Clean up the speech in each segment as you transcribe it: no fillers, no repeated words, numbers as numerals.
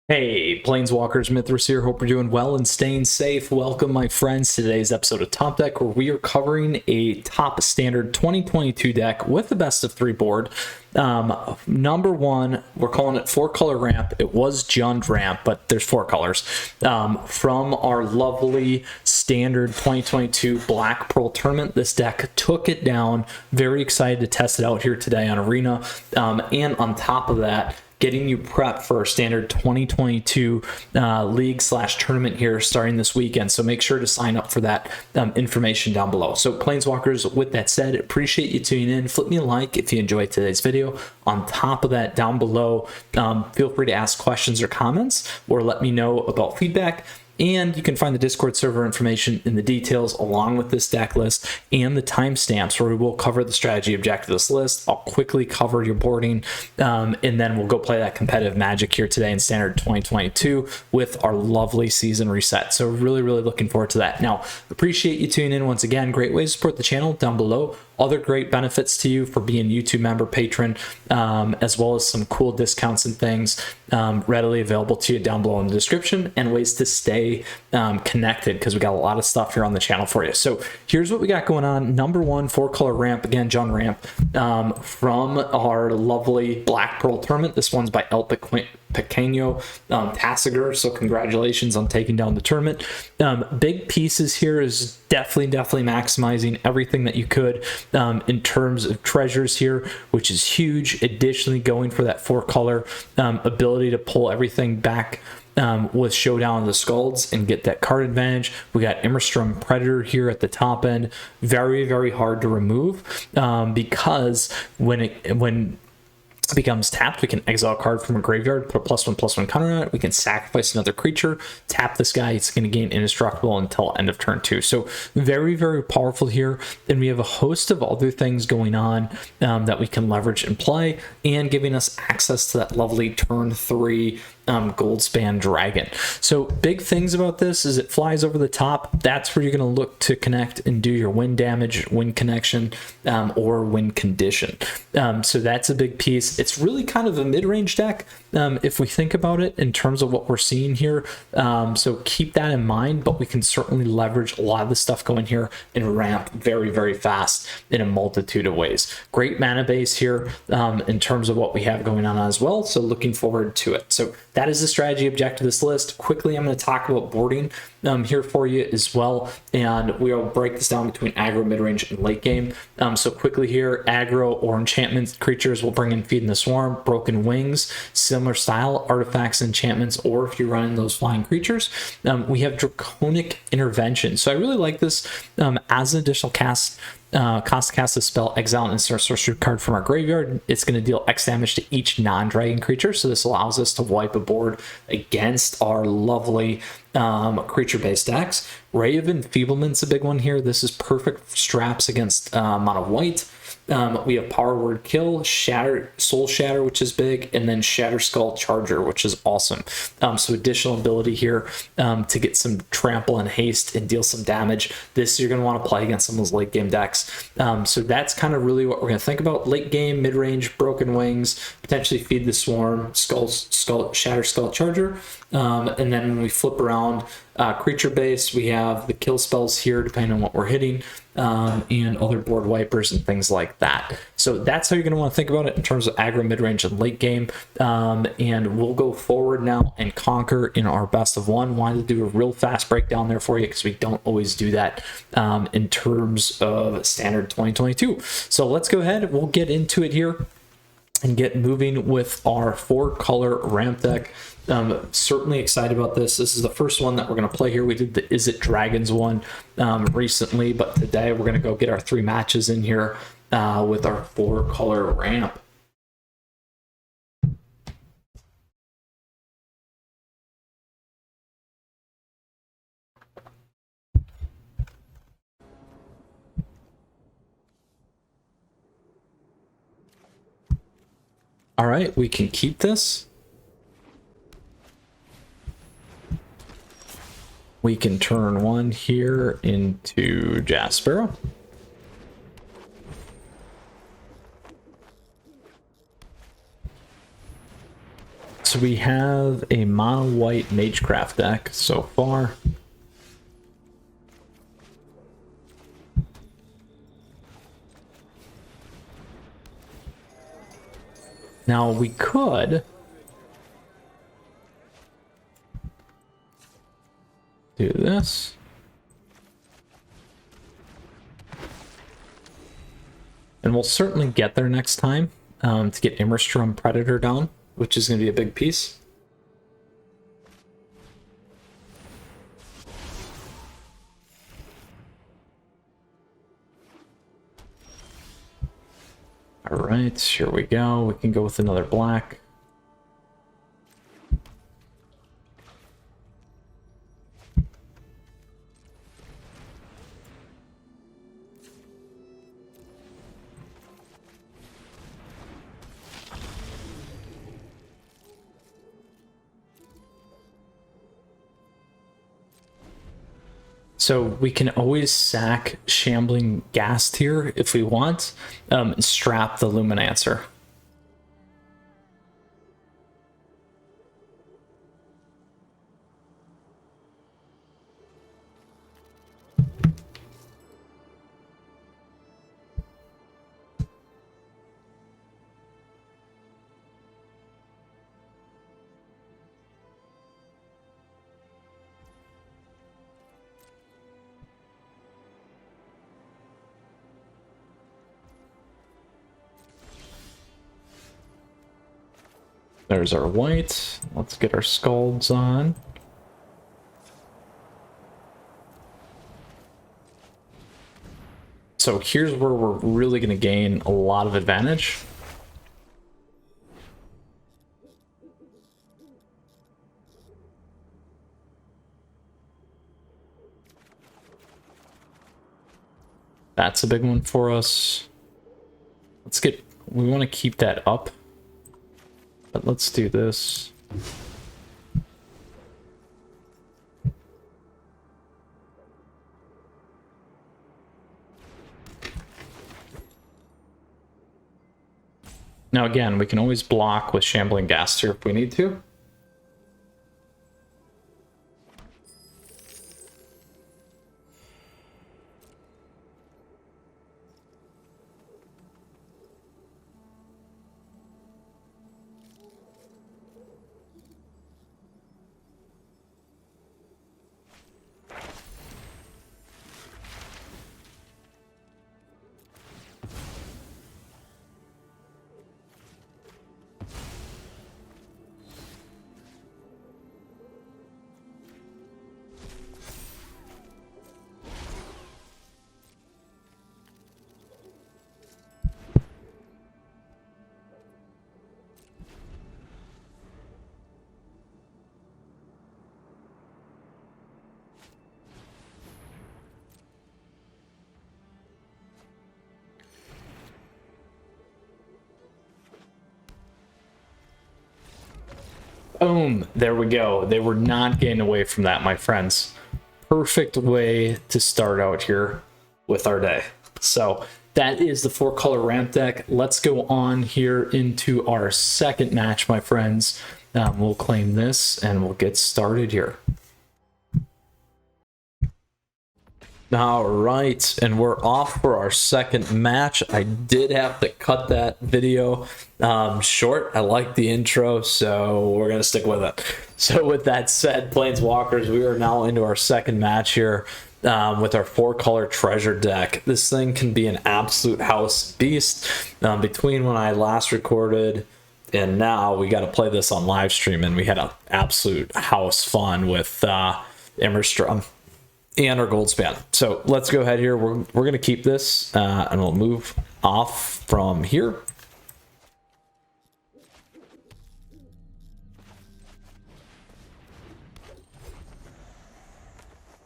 Hey, Planeswalkers, Mythras here. Hope you're doing well and staying safe. Welcome, my friends, to today's episode of Top Deck, where we are covering a top standard 2022 deck with the best of three board. Number one, we're calling it 4-color ramp. It was Jund ramp, but there's 4 colors. From our lovely standard 2022 Black Pearl tournament. This deck took it down. Very excited to test it out here today on Arena. And on top of that, getting you prepped for our standard 2022 league/tournament here starting this weekend. So make sure to sign up for that information down below. So Planeswalkers, with that said, appreciate you tuning in. Flip me a like if you enjoyed today's video. On top of that, down below, feel free to ask questions or comments or let me know about feedback. And you can find the Discord server information in the details along with this deck list and the timestamps where we will cover the strategy objective of this list. I'll quickly cover your boarding and then we'll go play that competitive Magic here today in Standard 2022 with our lovely season reset. So really looking forward to that. Now, appreciate you tuning in once again. Great way to support the channel down below. Other great benefits to you for being a YouTube member, patron, as well as some cool discounts and things readily available to you down below in the description, and ways to stay connected because we got a lot of stuff here on the channel for you. So here's what we got going on. Number one, 4-color ramp, again, Jund ramp, from our lovely Black Pearl tournament. This one's by El Pequeño Tassiger, so congratulations on taking down the tournament. Big pieces here is definitely maximizing everything that you could in terms of treasures here, which is huge. Additionally, going for that 4-color ability to pull everything back with Showdown of the Skulls and get that card advantage. We got Immerstrom Predator here at the top end. Very hard to remove because when it becomes tapped, we can exile a card from a graveyard, put a +1/+1 counter on it. We can sacrifice another creature, tap this guy. It's going to gain indestructible until end of turn 2. So very powerful here. Then we have a host of other things going on that we can leverage and play, and giving us access to that lovely turn 3 Goldspan Dragon. So big things about this is it flies over the top. That's where you're going to look to connect and do your win damage, win connection, or win condition. So that's a big piece. It's really kind of a mid-range deck if we think about it in terms of what we're seeing here. So keep that in mind, but we can certainly leverage a lot of the stuff going here and ramp very fast in a multitude of ways. Great mana base here in terms of what we have going on as well. So looking forward to it. So that is the strategy objective of this list. Quickly, I'm going to talk about boarding here for you as well, and we'll break this down between aggro, mid-range, and late game. So quickly here, aggro or enchantment creatures will bring in Feed in the Swarm, Broken Wings, similar style, artifacts, enchantments, or if you're running those flying creatures, we have Draconic Intervention. So I really like this as an additional cost to cast a spell, exile an instant sorcery card from our graveyard. It's going to deal X damage to each non-dragon creature, so this allows us to wipe a board against our lovely creature-based decks. Ray of Enfeeblement's a big one here. This is perfect straps against mono white. We have Power Word Kill, Soul Shatter, which is big, and then Shatter Skull Charger, which is awesome. So additional ability here to get some trample and haste and deal some damage. This you're going to want to play against some of those late game decks. So that's kind of really what we're going to think about. Late game, mid-range, Broken Wings, potentially Feed the Swarm, Shatter Skull Charger. And then when we flip around creature base, we have the kill spells here depending on what we're hitting, and other board wipers and things like that. So that's how you're going to want to think about it in terms of aggro, mid-range, and late game. And we'll go forward now and conquer in our best of one. Wanted to do a real fast breakdown there for you because we don't always do that in terms of standard 2022. So let's go ahead, we'll get into it here and get moving with our 4-color ramp deck. Certainly excited about this. This is the first one that we're going to play here. We did the Is It Dragons one recently, but today we're going to go get our 3 matches in here with our 4-color ramp. All right, we can keep this. We can turn 1 here into Jaspero. So we have a mono white Magecraft deck so far. Now we could do this. And we'll certainly get there next time to get Immerstrom Predator down, which is going to be a big piece. All right, here we go. We can go with another black. So we can always sack Shambling Ghast here if we want, and strap the Luminancer. There's our white. Let's get our Scalds on. So here's where we're really going to gain a lot of advantage. That's a big one for us. We want to keep that up. But let's do this. Now again, we can always block with Shambling Ghast here if we need to. Boom, there we go. They were not getting away from that, my friends. Perfect way to start out here with our day. So that is the 4-color ramp deck. Let's go on here into our second match, my friends. We'll claim this and we'll get started here. All right, and we're off for our second match. I did have to cut that video short. I like the intro, so we're going to stick with it. So with that said, Planeswalkers, we are now into our second match here with our 4-color treasure deck. This thing can be an absolute house beast. Between when I last recorded and now, we got to play this on live stream, and we had an absolute house fun with Immerstrom and our Goldspan. So let's go ahead here. We're going to keep this and we'll move off from here.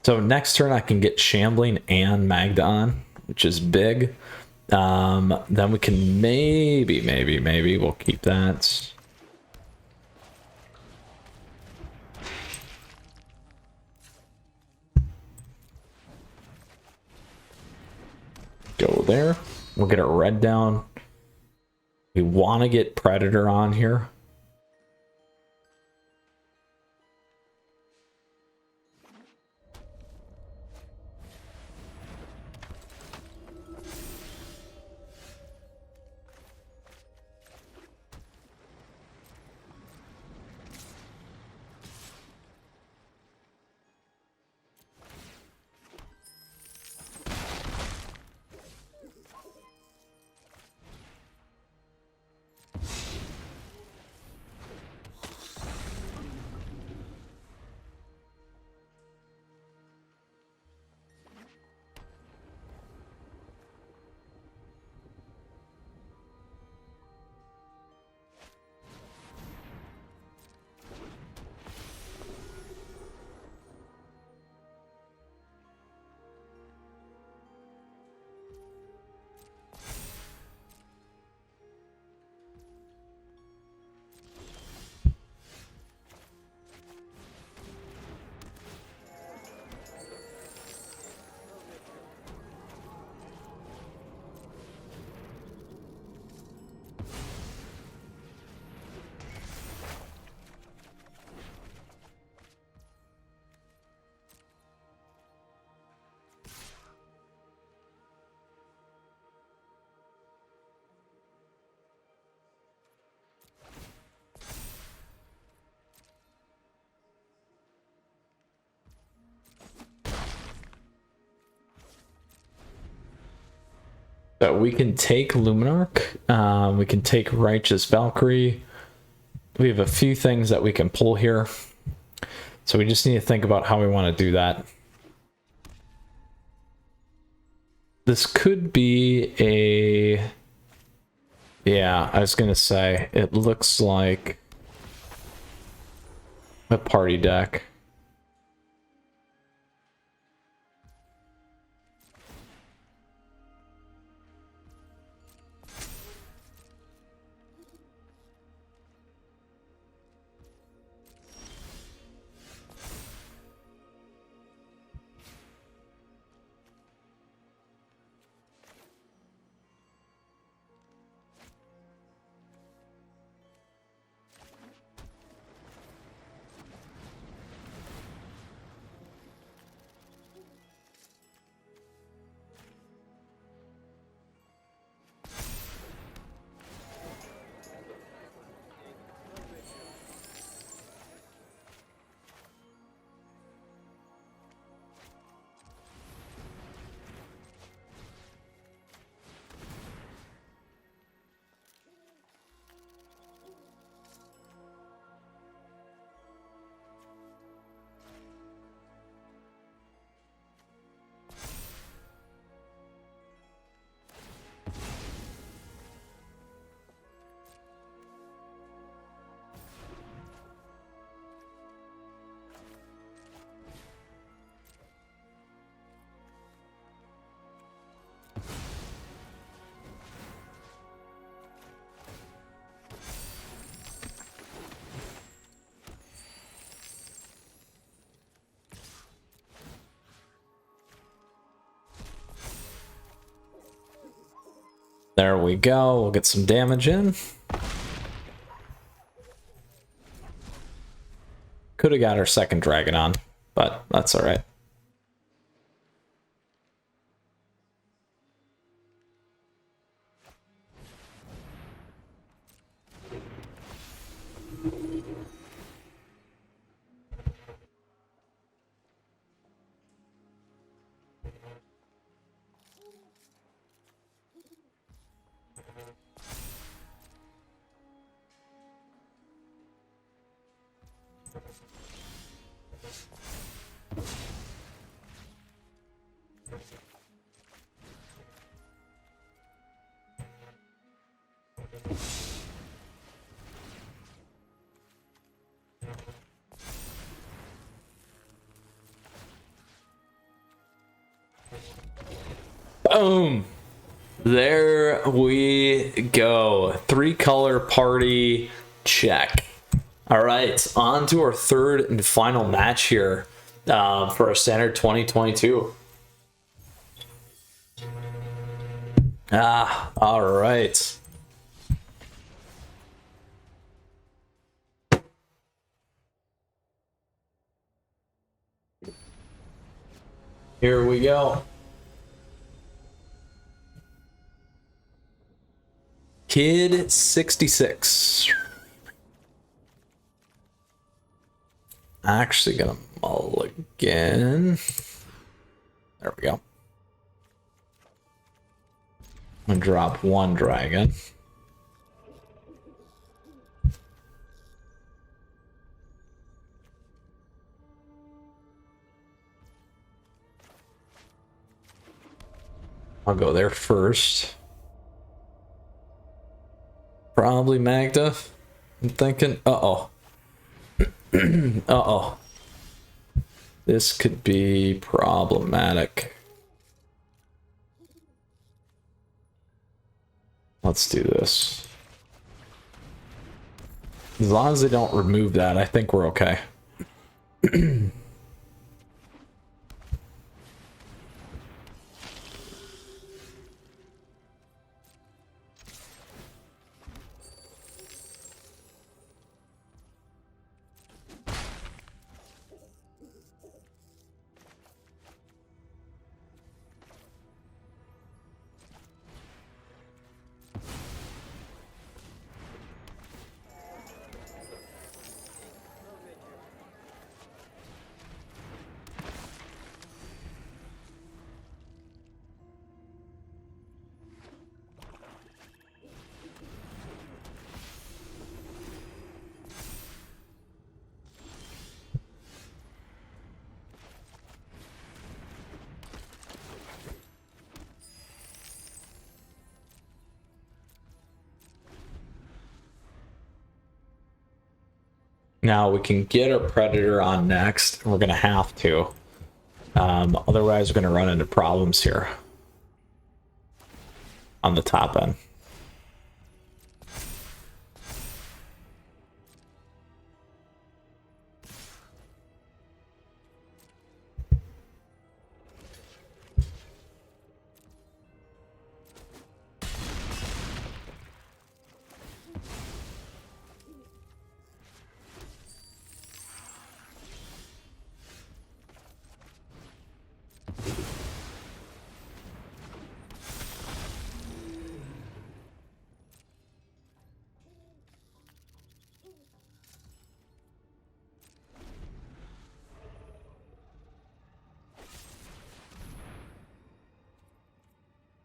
So next turn I can get Shambling and Magda on, which is big. Then we can maybe we'll keep that. Go there. We'll get our red down. We want to get Predator on here. But we can take Luminarch. We can take Righteous Valkyrie. We have a few things that we can pull here. So we just need to think about how we want to do that. This could be a... Yeah, I was going to say, it looks like a party deck. There we go. We'll get some damage in. Could have got our second dragon on, but that's all right. Boom. There we go. 3-color party check. All right, on to our third and final match here for our standard 2022. All right. Here we go. Kid 66. Actually gonna mulligan. There we go. I'm gonna drop one dragon. I'll go there first. Probably Magda. I'm thinking, uh-oh. Uh-oh. This could be problematic. Let's do this. As long as they don't remove that, I think we're okay. Now we can get our Predator on next, and we're going to have to. Otherwise, we're going to run into problems here on the top end.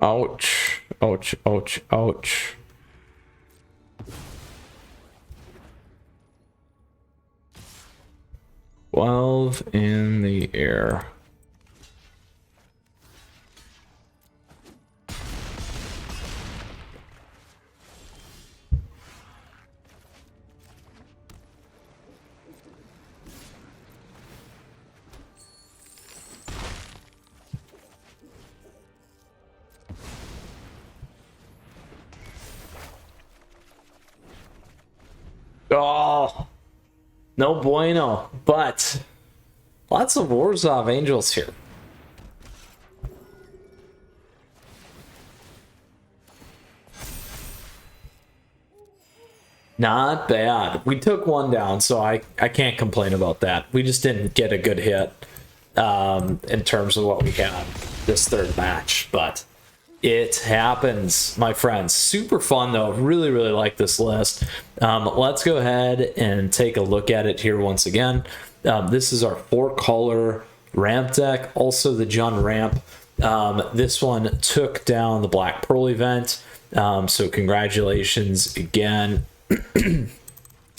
Ouch, ouch, ouch, ouch. "12 in the air." Oh, no bueno, but lots of Orzhov Angels here. Not bad. We took one down, so I can't complain about that. We just didn't get a good hit in terms of what we had this third match, but it happens, my friends. Super fun, though. Really, really like this list. Let's go ahead and take a look at it here once again. This is our 4-color ramp deck, also the Jun ramp. This one took down the Black Pearl event, so congratulations again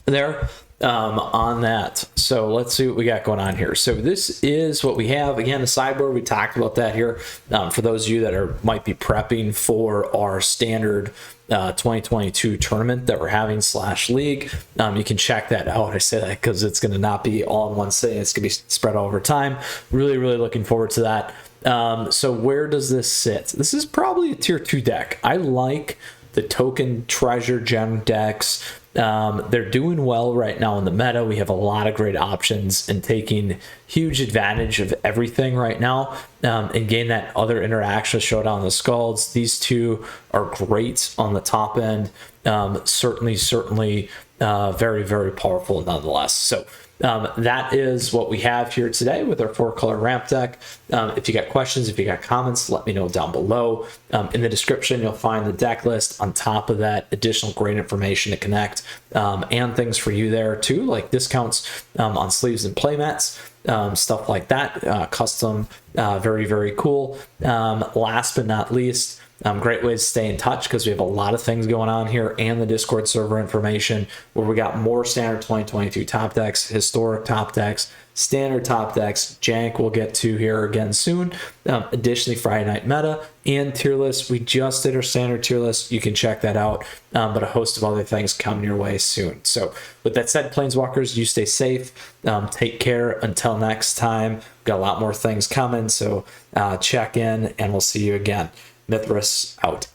there on that. So let's see what we got going on here. So this is what we have. Again, the sideboard, we talked about that here. For those of you that might be prepping for our standard 2022 tournament that we're having / league, you can check that out. I say that because it's going to not be all in one sitting. It's going to be spread over time. Really, really looking forward to that. So where does this sit? This is probably a tier 2 deck. I like the token treasure gem decks. They're doing well right now in the meta. We have a lot of great options and taking huge advantage of everything right now, and gain that other interaction with Showdown of the Skalds. These two are great on the top end. Certainly very, very powerful nonetheless. So that is what we have here today with our 4-color ramp deck. If you got questions, if you got comments, let me know down below. In the description, you'll find the deck list. On top of that, additional great information to connect, and things for you there too, like discounts on sleeves and playmats, stuff like that. Custom, very, very cool. Last but not least, great ways to stay in touch, because we have a lot of things going on here, and the Discord server information where we got more standard 2022 top decks, historic top decks, standard top decks, jank we'll get to here again soon. Additionally, Friday night meta and tier list. We just did our standard tier list. You can check that out, but a host of other things coming your way soon. So with that said, Planeswalkers, you stay safe. Take care until next time. Got a lot more things coming, so check in, and we'll see you again. Mythras out.